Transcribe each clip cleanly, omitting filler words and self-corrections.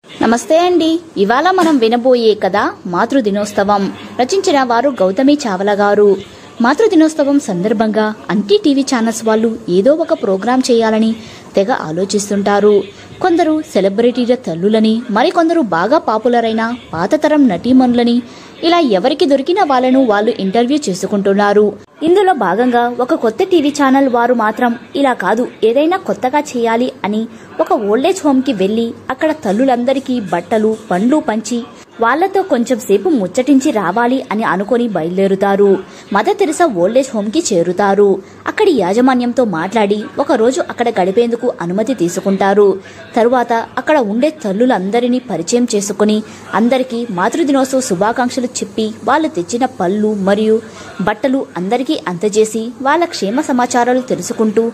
నమస్తే అండి. ఇవాళ మనం వినబోయే కథ మాతృదినోత్సవం. రచించిన వారు గౌతమి చావలా గారు. మాతృదినోత్సవం సందర్భంగా అన్ని టీవీ ఛానల్స్ వాళ్ళు ఏదో ఒక ప్రోగ్రాం చేయాలని తెగ ఆలోచిస్తుంటారు. కొందరు సెలబ్రిటీల తల్లులని, మరికొందరు బాగా పాపులర్ అయిన పాతతరం నటీమణులని, ఇలా ఎవరికి దొరికిన వాళ్ళను వాళ్ళు ఇంటర్వ్యూ చేసుకుంటున్నారు. ఇందులో భాగంగా ఒక కొత్త టీవీ ఛానల్ వారు మాత్రం ఇలా కాదు, ఏదైనా కొత్తగా చేయాలి అని ఒక ఓల్డేజ్ హోమ్ కి వెళ్లి అక్కడ తల్లులందరికీ బట్టలు పండ్లు పంచి వాళ్లతో కొంచెం సేపు ముచ్చటించి రావాలి అని అనుకుని బయలుదేరుతారు. మదర్ తెరెసా ఓల్డేజ్ హోమ్ కి చేరుతారు. అక్కడి యాజమాన్యంతో మాట్లాడి ఒక రోజు అక్కడ గడిపేందుకు అనుమతి తీసుకుంటారు. తరువాత అక్కడ ఉండే తల్లులందరినీ పరిచయం చేసుకుని అందరికీ మాతృదినోత్సవ శుభాకాంక్షలు చెప్పి వాళ్ళు తెచ్చిన పళ్ళు మరియు బట్టలు అందరికీ అందజేసి వాళ్ళ క్షేమ సమాచారాలు తెలుసుకుంటూ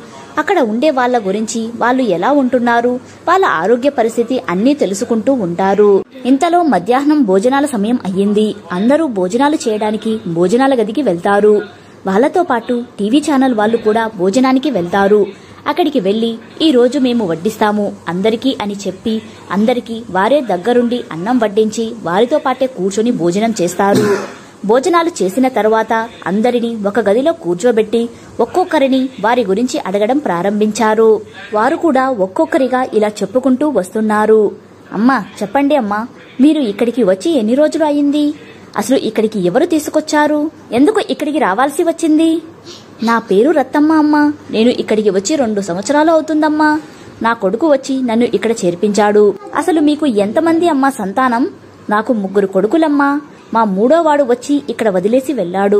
అక్కడ ఉండే వాళ్ళ గురించి, వాళ్ళు ఎలా ఉంటున్నారు, వాళ్ళ ఆరోగ్య పరిస్థితి అన్నీ తెలుసుకుంటూ ఉంటారు. ఇంతలో మధ్యాహ్నం భోజనాల సమయం అయ్యింది. అందరూ భోజనాలు చేయడానికి భోజనాల గదికి వెళ్తారు. వాళ్లతో పాటు టీవీ ఛానల్ వాళ్ళు కూడా భోజనానికి వెళ్తారు. అక్కడికి వెళ్లి ఈ రోజు మేము వడ్డిస్తాము అందరికీ అని చెప్పి అందరికీ వారే దగ్గరుండి అన్నం వడ్డించి వారితో పాటే కూర్చొని భోజనం చేస్తారు. భోజనాలు చేసిన తర్వాత అందరినీ ఒక గదిలో కూర్చోబెట్టి ఒక్కొక్కరిని వారి గురించి అడగడం ప్రారంభించారు. వారు కూడా ఒక్కొక్కరిగా ఇలా చెప్పుకుంటూ వస్తున్నారు. అమ్మా చెప్పండి అమ్మా, మీరు ఇక్కడికి వచ్చి ఎన్ని రోజులు అయింది? అసలు ఇక్కడికి ఎవరు తీసుకొచ్చారు? ఎందుకు ఇక్కడికి రావాల్సి వచ్చింది? నా పేరు రత్తమ్మ అమ్మా. నేను ఇక్కడికి వచ్చి 2 సంవత్సరాలు అవుతుందమ్మా. నా కొడుకు వచ్చి నన్ను ఇక్కడ చేర్పించాడు. అసలు మీకు ఎంతమంది అమ్మా సంతానం? నాకు 3 కొడుకులమ్మా. మా 3వ వాడు వచ్చి ఇక్కడ వదిలేసి వెళ్లాడు.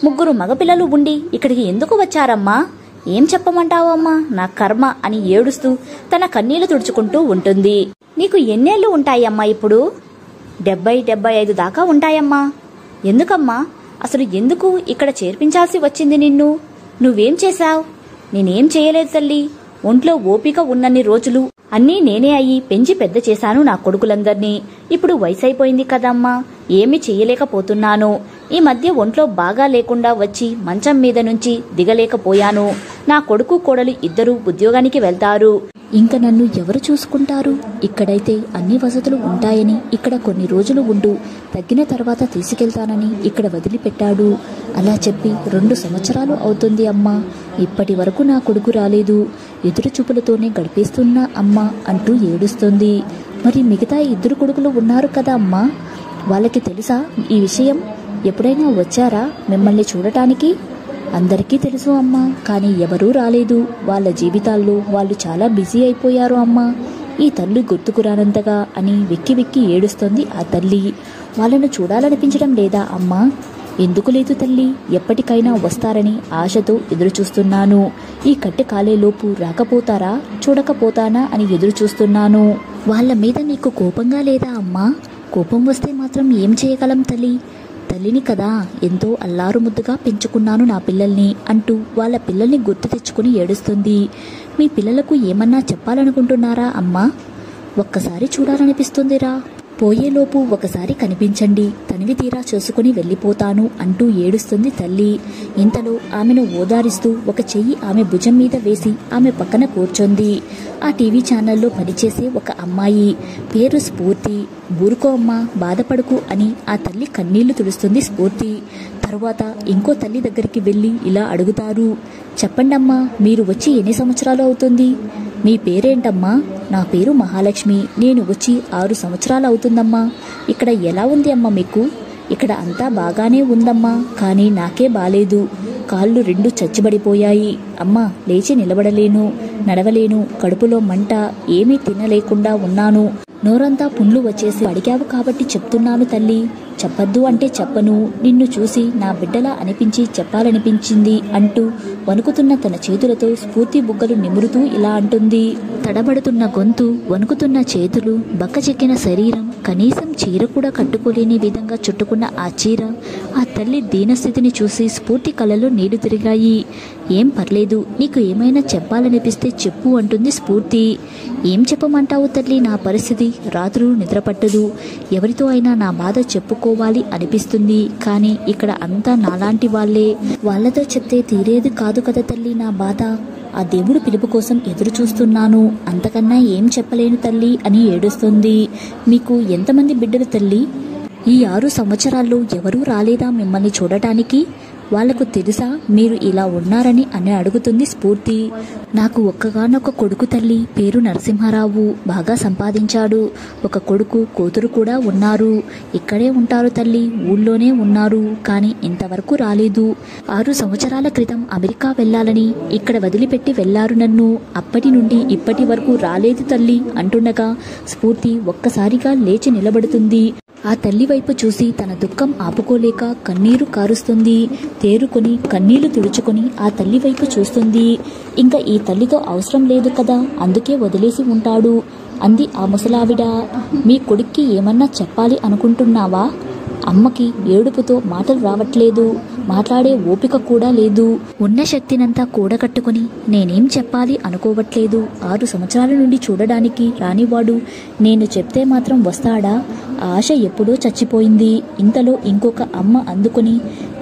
3 మగపిల్లలు ఉండి ఇక్కడికి ఎందుకు వచ్చారమ్మా? ఏం చెప్పమంటావు అమ్మా, నా కర్మ అని ఏడుస్తూ తన కన్నీళ్లు తుడుచుకుంటూ ఉంటుంది. నీకు ఎన్నేళ్లు ఉంటాయమ్మా ఇప్పుడు? 70-75 దాకా ఉంటాయమ్మా. ఎందుకమ్మా? అసలు ఎందుకు ఇక్కడ చేర్పించాల్సి వచ్చింది నిన్ను? నువ్వేం చేశావు? నేనేం చేయలేదు తల్లి. ఒంట్లో ఓపిక ఉన్నన్ని రోజులు అన్నీ నేనే అయ్యి పెంచి పెద్ద చేశాను నా కొడుకులందర్నీ. ఇప్పుడు వయసైపోయింది కదమ్మా, ఏమీ చెయ్యలేకపోతున్నాను. ఈ మధ్య ఒంట్లో బాగా లేకుండా వచ్చి మంచం మీద నుంచి దిగలేకపోయాను. నా కొడుకు కోడలు ఇద్దరూ ఉద్యోగానికి వెళ్తారు. ఇంక నన్ను ఎవరు చూసుకుంటారు? ఇక్కడైతే అన్ని వసతులు ఉంటాయని ఇక్కడ కొన్ని రోజులు ఉండు, తగ్గిన తర్వాత తీసుకెళ్తానని ఇక్కడ వదిలిపెట్టాడు. అలా చెప్పి 2 సంవత్సరాలు అవుతుంది అమ్మా. ఇప్పటి వరకు నా కొడుకు రాలేదు. ఎదురు చూపులతోనే గడిపేస్తున్నా అమ్మా అంటూ ఏడుస్తుంది. మరి మిగతా 2 కొడుకులు ఉన్నారు కదా అమ్మా, వాళ్ళకి తెలుసా ఈ విషయం? ఎప్పుడైనా వచ్చారా మిమ్మల్ని చూడటానికి? అందరికీ తెలుసు అమ్మా, కానీ ఎవరూ రాలేదు. వాళ్ళ జీవితాల్లో వాళ్ళు చాలా బిజీ అయిపోయారు అమ్మా. ఈ తల్లి గుర్తుకు రానంతగా అని వెక్కి వెక్కి ఏడుస్తోంది ఆ తల్లి. వాళ్ళను చూడాలనిపించడం లేదా అమ్మా? ఎందుకు లేదు తల్లి, ఎప్పటికైనా వస్తారని ఆశతో ఎదురుచూస్తున్నాను. ఈ కట్టె కాలేలోపు రాకపోతారా, చూడకపోతానా అని ఎదురుచూస్తున్నాను. వాళ్ళ మీద నీకు కోపంగా లేదా అమ్మా? కోపం వస్తే మాత్రం ఏం చేయగలం తల్లి? తల్లిని కదా, ఎంతో అల్లారు ముద్దుగా పెంచుకున్నాను నా పిల్లల్ని అంటూ వాళ్ళ పిల్లల్ని గుర్తు తెచ్చుకుని ఏడుస్తుంది. మీ పిల్లలకు ఏమన్నా చెప్పాలనుకుంటున్నారా అమ్మా? ఒక్కసారి చూడాలనిపిస్తుందిరా. పోయేలోపు ఒకసారి కనిపించండి, తనివి తీరా చేసుకుని వెళ్ళిపోతాను అంటూ ఏడుస్తుంది తల్లి. ఇంతలో ఆమెను ఓదారిస్తూ ఒక చెయ్యి ఆమె భుజం మీద వేసి ఆమె పక్కన కూర్చొంది ఆ టీవీ ఛానల్లో పనిచేసే ఒక అమ్మాయి. పేరు స్ఫూర్తి. ఊరుకో అమ్మా, బాధపడుకు అని ఆ తల్లి కన్నీళ్లు తుడుస్తుంది స్ఫూర్తి. తరువాత ఇంకో తల్లి దగ్గరికి వెళ్లి ఇలా అడుగుతారు. చెప్పండమ్మా, మీరు వచ్చి ఎన్ని సంవత్సరాలు అవుతుంది? మీ పేరేంటమ్మా? నా పేరు మహాలక్ష్మి. నేను వచ్చి 6 సంవత్సరాలు అవుతుందమ్మా. ఇక్కడ ఎలా ఉంది అమ్మా మీకు? ఇక్కడ అంతా బాగానే ఉందమ్మా, కానీ నాకే బాలేదు. కాళ్ళు 2 చచ్చిబడిపోయాయి అమ్మా. లేచి నిలబడలేను, నడవలేను. కడుపులో మంట, ఏమీ తినలేకుండా ఉన్నాను. నోరంతా పుండ్లు వచ్చేసి అడిగావు కాబట్టి చెప్తున్నాను తల్లి. చెప్పద్దు అంటే చెప్పను. నిన్ను చూసి నా బిడ్డలా అనిపించి చెప్పాలనిపించింది అంటూ వణుకుతున్న తన చేతులతో స్ఫూర్తి బుగ్గలు నిమురుతూ ఇలా అంటుంది. తడబడుతున్న గొంతు, వణుకుతున్న చేతులు, బక్కచెక్కిన శరీరం, కనీసం చీర కూడా కట్టుకోలేని విధంగా చుట్టుకున్న ఆ చీర. ఆ తల్లి దీనస్థితిని చూసి స్ఫూర్తి కళ్ళలో నీళ్లు తిరిగాయి. ఏం పర్లేదు, నీకు ఏమైనా చెప్పాలనిపిస్తే చెప్పు అంటుంది స్ఫూర్తి. ఏం చెప్పమంటావు తల్లి? నా పరిస్థితి, రాత్రులు నిద్రపట్టదు. ఎవరితో అయినా నా బాధ చెప్పుకోవాలి అనిపిస్తుంది. కానీ ఇక్కడ అంతా నాలాంటి వాళ్లే. వాళ్లతో చెప్తే తీరేది కాదు కదా తల్లి నా బాధ. ఆ దేవుడు పిలుపు కోసం ఎదురు చూస్తున్నాను, అంతకన్నా ఏం చెప్పలేను తల్లి అని ఏడుస్తుంది. మీకు ఎంతమంది బిడ్డలు తల్లి? ఈ 6 సంవత్సరాల్లో ఎవరూ రాలేదా మిమ్మల్ని చూడటానికి? వాళ్లకు తెలుసా మీరు ఇలా ఉన్నారని అని అడుగుతుంది స్ఫూర్తి. నాకు ఒక్కగానొక్క కొడుకు తల్లి, పేరు నరసింహారావు. బాగా సంపాదించాడు. ఒక కొడుకు కూతురు కూడా ఉన్నారు. ఇక్కడే ఉంటారు తల్లి, ఊళ్ళోనే ఉన్నారు. కానీ ఇంతవరకు రాలేదు. 6 సంవత్సరాల క్రితం అమెరికా వెళ్ళాలని ఇక్కడ వదిలిపెట్టి వెళ్లారు నన్ను. అప్పటి నుండి ఇప్పటి వరకు రాలేదు తల్లి అంటుండగా స్ఫూర్తి ఒక్కసారిగా లేచి నిలబడుతుంది. ఆ తల్లి వైపు చూసి తన దుఃఖం ఆపుకోలేక కన్నీరు కారుస్తుంది. తేరుకొని కన్నీళ్లు తుడుచుకొని ఆ తల్లి వైపు చూస్తుంది. ఇంకా ఈ తల్లితో అవసరం లేదు కదా, అందుకే వదిలేసి ఉంటాడు అంది ఆ ముసలావిడ. మీ కొడుక్కి ఏమన్నా చెప్పాలి అనుకుంటున్నావా? అమ్మకి ఏడుపుతో మాటలు రావట్లేదు. మాట్లాడే ఓపిక కూడా లేదు. ఉన్న శక్తినంతా కూడగట్టుకుని నేనేం చెప్పాలి అనుకోవట్లేదు. 6 సంవత్సరాల నుండి చూడడానికి రానివాడు నేను చెప్తే మాత్రం వస్తాడా? ఆశ ఎప్పుడో చచ్చిపోయింది. ఇంతలో ఇంకొక అమ్మ అందుకుని,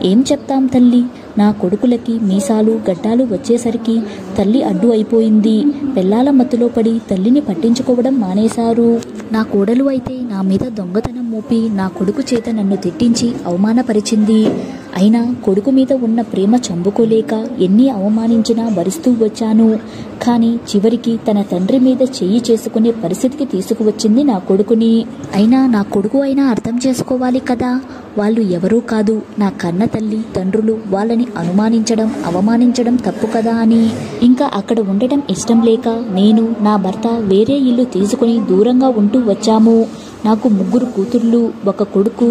ఏం చెప్తాం తల్లి, నా కొడుకులకి మీసాలు గడ్డాలు వచ్చేసరికి తల్లి అడ్డు అయిపోయింది. పెళ్ళాల మత్తులో పడి తల్లిని పట్టించుకోవడం మానేశారు. నా కోడలు అయితే నా మీద దొంగతనం మోపి నా కొడుకు చేత నన్ను తిట్టించి అవమానపరిచింది. అయినా కొడుకు మీద ఉన్న ప్రేమ చంపుకోలేక ఎన్ని అవమానించినా భరిస్తూ వచ్చాను. కానీ చివరికి తన తండ్రి మీద చెయ్యి చేసుకునే పరిస్థితికి తీసుకువచ్చింది నా కొడుకుని. అయినా నా కొడుకు అయినా అర్థం చేసుకోవాలి కదా, వాళ్ళు ఎవరూ కాదు, నా కన్న తల్లి తండ్రులు. వాళ్ళని అనుమానించడం అవమానించడం తప్పు కదా అని ఇంకా అక్కడ ఉండటం ఇష్టం లేక నేను నా భర్త వేరే ఇల్లు తీసుకుని దూరంగా ఉంటూ వచ్చాము. నాకు 3 కూతుర్లు, 1 కొడుకు.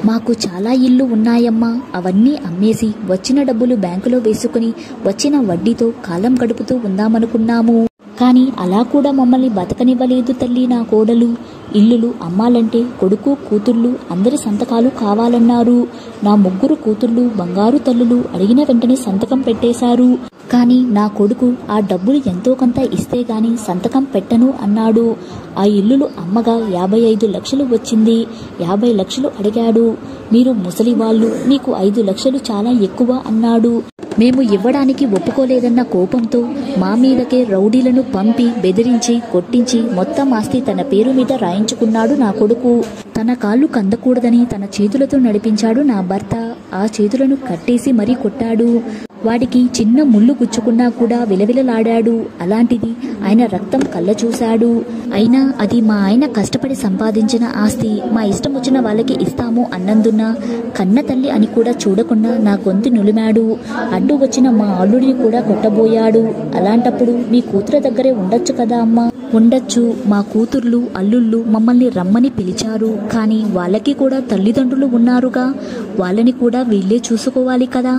మాకు చాలా ఇల్లు ఉన్నాయమ్మా. అవన్నీ అమ్మేసి వచ్చిన డబ్బులు బ్యాంకులో వేసుకుని వచ్చిన వడ్డీతో కాలం గడుపుతూ ఉందామనుకున్నాము. కానీ అలా కూడా మమ్మల్ని బతకనివ్వలేదు తల్లి నా కోడలు. ఇల్లులు అమ్మాలంటే కొడుకు కూతుర్లు అందరి సంతకాలు కావాలన్నారు. నా 3 కూతుర్లు బంగారు తల్లులు అడిగిన వెంటనే సంతకం పెట్టేశారు. కానీ నా కొడుకు ఆ డబ్బులు ఎంతో కొంత ఇస్తే గాని సంతకం పెట్టను అన్నాడు. ఆ ఇల్లులు అమ్మగా 55 లక్షలు వచ్చింది. 50 లక్షలు అడిగాడు. మీరు ముసలివాళ్ళు, మీకు 5 లక్షలు చాలా ఎక్కువ అన్నాడు. మేము ఇవ్వడానికి ఒప్పుకోలేదన్న కోపంతో మా మీదకే రౌడీలను పంపి బెదిరించి కొట్టించి మొత్తం ఆస్తి తన పేరు మీద రాయించుకున్నాడు నా కొడుకు. తన కాళ్ళు కందకూడదని తన చేతులతో నడిపించాడు నా భర్త. ఆ చేతులను కట్టేసి మరీ కొట్టాడు. వాడికి చిన్న ముళ్ళు గుచ్చుకున్నా కూడా విలవిలలాడాడు. అలాంటిది ఆయన రక్తం కళ్ళ చూశాడు. అయినా అది మా ఆయన కష్టపడి సంపాదించిన ఆస్తి, మా ఇష్టం వచ్చిన వాళ్ళకి ఇస్తాము అన్నందున కన్న తల్లి అని కూడా చూడకుండా నా గొంతు నులిమాడు. అడ్డు వచ్చిన మా అల్లుడిని కూడా కొట్టబోయాడు. అలాంటప్పుడు మీ కూతురు దగ్గరే ఉండొచ్చు కదా అమ్మా. ఉండొచ్చు. మా కూతుర్లు అల్లుళ్ళు మమ్మల్ని రమ్మని పిలిచారు. కానీ వాళ్ళకి కూడా తల్లిదండ్రులు ఉన్నారుగా, వాళ్ళని కూడా వీళ్ళే చూసుకోవాలి కదా.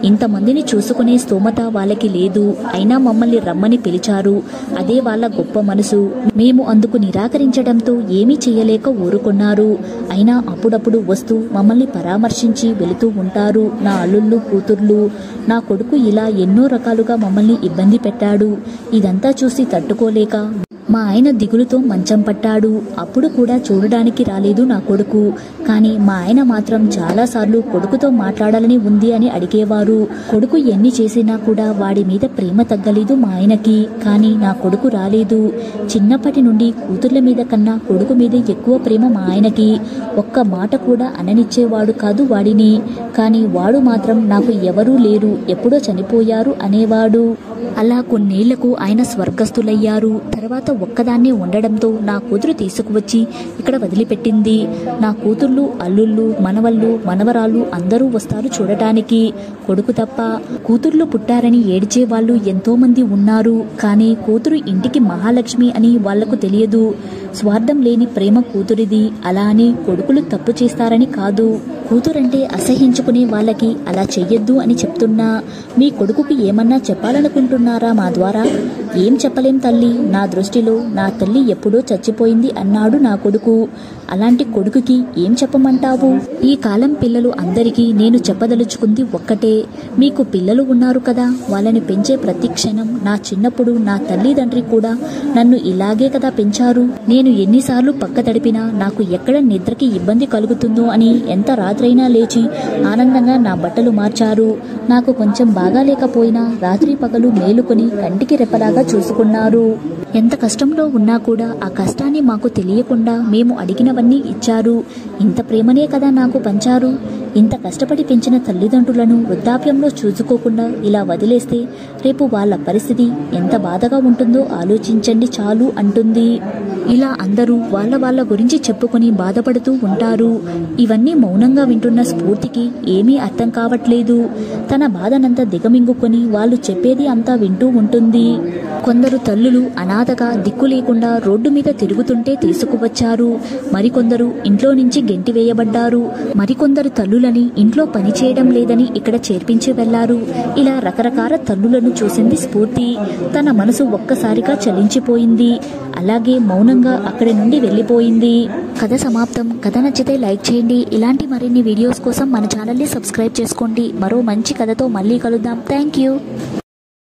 ఇంతమందిని చూసుకునే స్తోమత వాళ్ళకి లేదు. అయినా మమ్మల్ని రమ్మని పిలిచారు. అదే వాళ్ళ గొప్ప మనసు. మేము అందుకు నిరాకరించడంతో ఏమీ చేయలేక ఊరుకున్నారు. అయినా అప్పుడప్పుడు వస్తూ మమ్మల్ని పరామర్శించి వెళుతూ ఉంటారు నా అల్లుళ్ళు కూతుర్లు. నా కొడుకు ఇలా ఎన్నో రకాలుగా మమ్మల్ని ఇబ్బంది పెట్టాడు. ఇదంతా చూసి తట్టుకోలేక మా ఆయన దిగులుతో మంచం పట్టాడు. అప్పుడు కూడా చూడడానికి రాలేదు నా కొడుకు. కానీ మా ఆయన మాత్రం చాలాసార్లు కొడుకుతో మాట్లాడాలని ఉంది అని అడిగేవారు. కొడుకు ఎన్ని చేసినా కూడా వాడి మీద ప్రేమ తగ్గలేదు మా ఆయనకి. కానీ నా కొడుకు రాలేదు. చిన్నప్పటి నుండి కూతుర్ల మీద కన్నా కొడుకు మీద ఎక్కువ ప్రేమ మా ఆయనకి. ఒక్క మాట కూడా అననిచ్చేవాడు కాదు వాడిని. కానీ వాడు మాత్రం నాకు ఎవరూ లేరు, ఎప్పుడో చనిపోయారు అనేవాడు. అలా కొన్నేళ్లకు ఆయన స్వర్గస్థులయ్యారు. తర్వాత ఒక్కదాన్నే ఉండడంతో నా కూతురు తీసుకువచ్చి ఇక్కడ వదిలిపెట్టింది. నా కూతుర్లు అల్లుళ్ళు మనవళ్ళు మనవరాళ్ళు అందరూ వస్తారు చూడటానికి, కొడుకు తప్ప. కూతుర్లు పుట్టారని ఏడ్చే వాళ్ళు ఎంతో మంది ఉన్నారు. కానీ కూతురు ఇంటికి మహాలక్ష్మి అని వాళ్లకు తెలియదు. స్వార్థం లేని ప్రేమ కూతురిది. అలా అని కొడుకులు తప్పు చేస్తారని కాదు. కూతురంటే అసహించుకునే వాళ్ళకి అలా చెయ్యొద్దు అని చెప్తున్నా. మీ కొడుకుకి ఏమన్నా చెప్పాలనుకుంటున్నారా మా ద్వారా? ఏం చెప్పలేం తల్లి, నా దృష్టిలో నా తల్లి ఎప్పుడో చచ్చిపోయింది అన్నాడు నా కొడుకు. అలాంటి కొడుకుకి ఏం చెప్పమంటావు? ఈ కాలం పిల్లలు అందరికీ నేను చెప్పదలుచుకుంది ఒక్కటే, మీకు పిల్లలు ఉన్నారు కదా, వాళ్ళని పెంచే ప్రతి క్షణం, నా చిన్నప్పుడు నా తల్లిదండ్రి కూడా నన్ను ఇలాగే కదా పెంచారు. నేను ఎన్నిసార్లు పక్క తడిపినా నాకు ఎక్కడ నిద్రకి ఇబ్బంది కలుగుతుందో అని ఎంత రాత్రైనా లేచి ఆనందంగా నా బట్టలు మార్చారు. నాకు కొంచెం బాగాలేకపోయినా రాత్రి పగలు మేలుకొని కంటికి రెప్పలాగా చూసుకున్నారు. ఎంత కష్టంలో ఉన్నా కూడా ఆ కష్టాన్ని మాకు తెలియకుండా మేము అడిగినవన్నీ ఇచ్చారు. ఇంత ప్రేమనే కదా నాకు పంచారు. ఇంత కష్టపడి పెంచిన తల్లిదండ్రులను వృద్ధాప్యంలో చూసుకోకుండా ఇలా వదిలేస్తే రేపు వాళ్ళ పరిస్థితి ఎంత బాధగా ఉంటుందో ఆలోచించండి చాలు అంటుంది. ఇలా అందరూ వాళ్ళ గురించి చెప్పుకొని బాధపడుతూ ఉంటారు. ఇవన్నీ మౌనంగా వింటున్న స్ఫూర్తికి ఏమీ అర్థం కావట్లేదు. తన బాధనంతా దిగమింగుకొని వాళ్ళు చెప్పేది అంతా వింటూ ఉంటుంది. కొందరు తల్లులు అనాథగా దిక్కు లేకుండా రోడ్డు మీద తిరుగుతుంటే తీసుకువచ్చారు. మరికొందరు ఇంట్లో నుంచి గెంటివేయబడ్డారు. మరికొందరు తల్లులని ఇంట్లో పని చేయడం లేదని ఇక్కడ చేర్పించి వెళ్లారు. ఇలా రకరకాల తల్లులను చూసింది స్ఫూర్తి. తన మనసు ఒక్కసారిగా చలించిపోయింది. అలాగే మౌనంగా అక్కడి నుండి వెళ్లిపోయింది. కథ సమాప్తం. కథ నచ్చితే లైక్ చేయండి. ఇలాంటి మరిన్ని వీడియోస్ కోసం మన ఛానల్ని సబ్స్క్రైబ్ చేసుకోండి. మరో మంచి కథతో మళ్ళీ కలుద్దాం. Thank you.